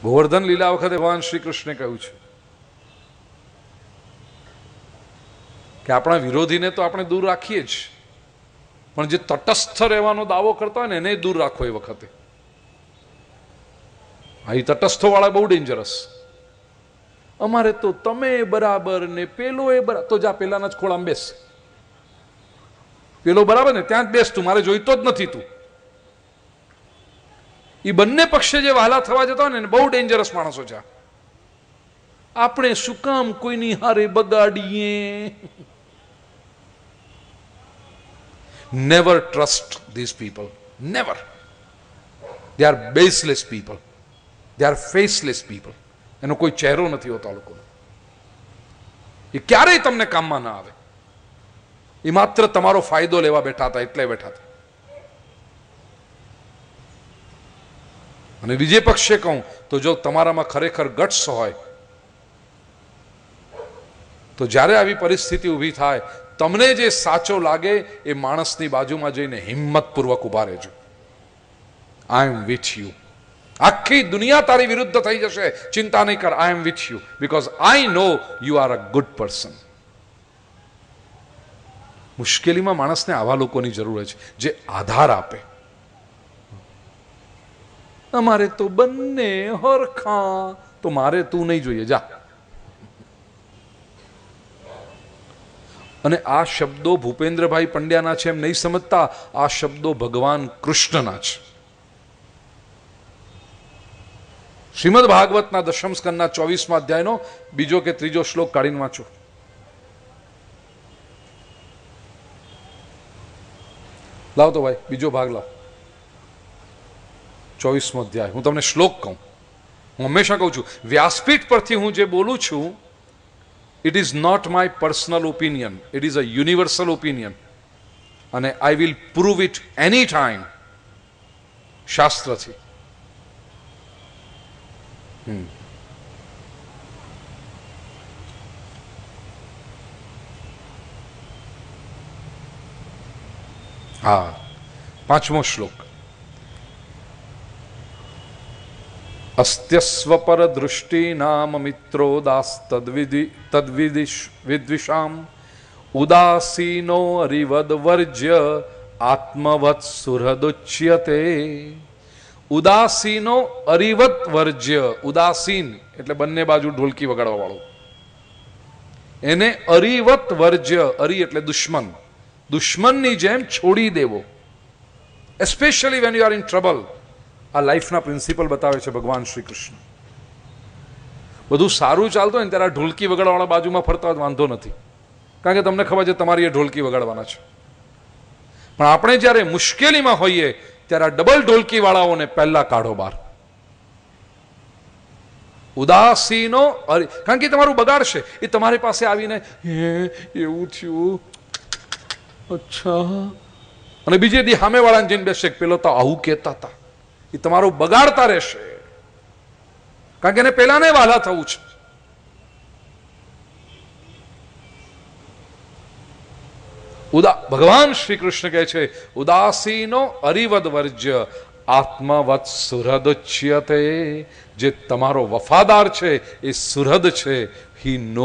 ગોવર્ધન લીલા વખતે ભગવાન શ્રી કૃષ્ણે કહ્યું છે કે આપણા વિરોધીને તો આપણે દૂર રાખીએ જ, પણ જે તટસ્થ રહેવાનો દાવો કરતા હોય ને એને દૂર રાખો. એ વખતે આ તટસ્થો વાળા બહુ ડેન્જરસ. અમારે તો તમે બરાબર ને પેલો એ બરાબર, તો જા પેલાના જ ખોળામાં બેસ. પેલો બરાબર ને ત્યાં જ બેસ, તું મારે જોઈતો જ નથી. તું એ બંને પક્ષે જે વહાલા થવા જતા હોય ને બહુ ડેન્જરસ માણસો છે. આપણે શું કામ કોઈની હારે બગાડીએ? Never trust this people, never. They are baseless people, they are faceless people. એનો કોઈ ચહેરો નથી હોતો આ લોકોનો. એ ક્યારેય તમને કામમાં ના આવે. એ માત્ર તમારો ફાયદો લેવા બેઠા હતા, એટલે બેઠા હતા. અને બીજે પક્ષે કહું તો જો તમારામાં ખરેખર ગટ્સ હોય તો જ્યારે આવી પરિસ્થિતિ ઊભી થાય, તમને જે સાચો લાગે એ માણસની બાજુમાં જઈને હિંમતપૂર્વક ઉભા રહેજો. I am with you. આખી દુનિયા તારી વિરુદ્ધ થઈ જશે, ચિંતા નહીં કર. I am with you because I know you are a good person. મુશ્કેલીમાં માણસને આવા લોકોની જરૂર છે જે આધાર આપે. અમારે તો બંને હરખા, તો મારે તું નહીં જોઈએ, જા. અને આ શબ્દો ભૂપેન્દ્રભાઈ પંડ્યાના છે એમ નહીં સમજતા, આ શબ્દો ભગવાન કૃષ્ણના છે. શ્રીમદ ભાગવતના દશમ સ્કંદના 24મા અધ્યાયનો બીજો કે ત્રીજો શ્લોક કાઢીને વાંચો. લાવ તો ભાઈ, બીજો ભાગ લાવ. 24મો અધ્યાય. હું તમને શ્લોક કહું. હું હંમેશા કહું છું, વ્યાસપીઠ પરથી હું જે બોલું છું, it is not my personal opinion, it is a universal opinion. અને I will prove it any time શાસ્ત્રથી. હા, 5મો શ્લોક. અસ્ત્યસ્વ પર દૃષ્ટિ નામ મિત્રો દાસ તદ્વિદ્વિષામ ઉદાસીનો અરિવદ વર્જ્ય આત્મવત સુહૃદુચ્યતે. ઉદાસીનો અરિવત વર્જ્ય. ઉદાસીન એટલે બંને બાજુ ઢોલકી વગાડવા વાળો. એને અરિવત વર્જ્ય. અરી એટલે દુશ્મન. દુશ્મનની જેમ છોડી દેવો. Especially when you are in trouble. આ લાઈફના પ્રિન્સિપલ બતાવે છે ભગવાન શ્રી કૃષ્ણ. બધું સારું ચાલતું હોય ને ત્યારે ઢોલકી વગાડવાળા બાજુમાં ફરતા હોય વાંધો નથી, કારણ કે તમને ખબર છે તમારી એ ઢોલકી વગાડવાના છે. પણ આપણે જ્યારે મુશ્કેલીમાં હોઈએ ત્યારે આ ડબલ ઢોલકી વાળાઓને પહેલા કાઢો બહાર. ઉદાસીનો, કારણ કે તમારું બગાડશે. એ તમારી પાસે આવીને એવું થયું, અચ્છા, અને બીજે દી સામે વાળાને જઈને બેસે, પેલો તો આવું કહેતા હતા. એ તમારું બગાડતા રહેશે, કારણ કે એને પેલાને વાલા થવું છે. ભગવાન શ્રી કૃષ્ણ કહે છે, ઉદાસીનો અરિવદ વર્જ્ય આત્મવત સુહૃદુચ્યતે. જે તમારો વફાદાર છે એ સુહૃદ છે. હી નો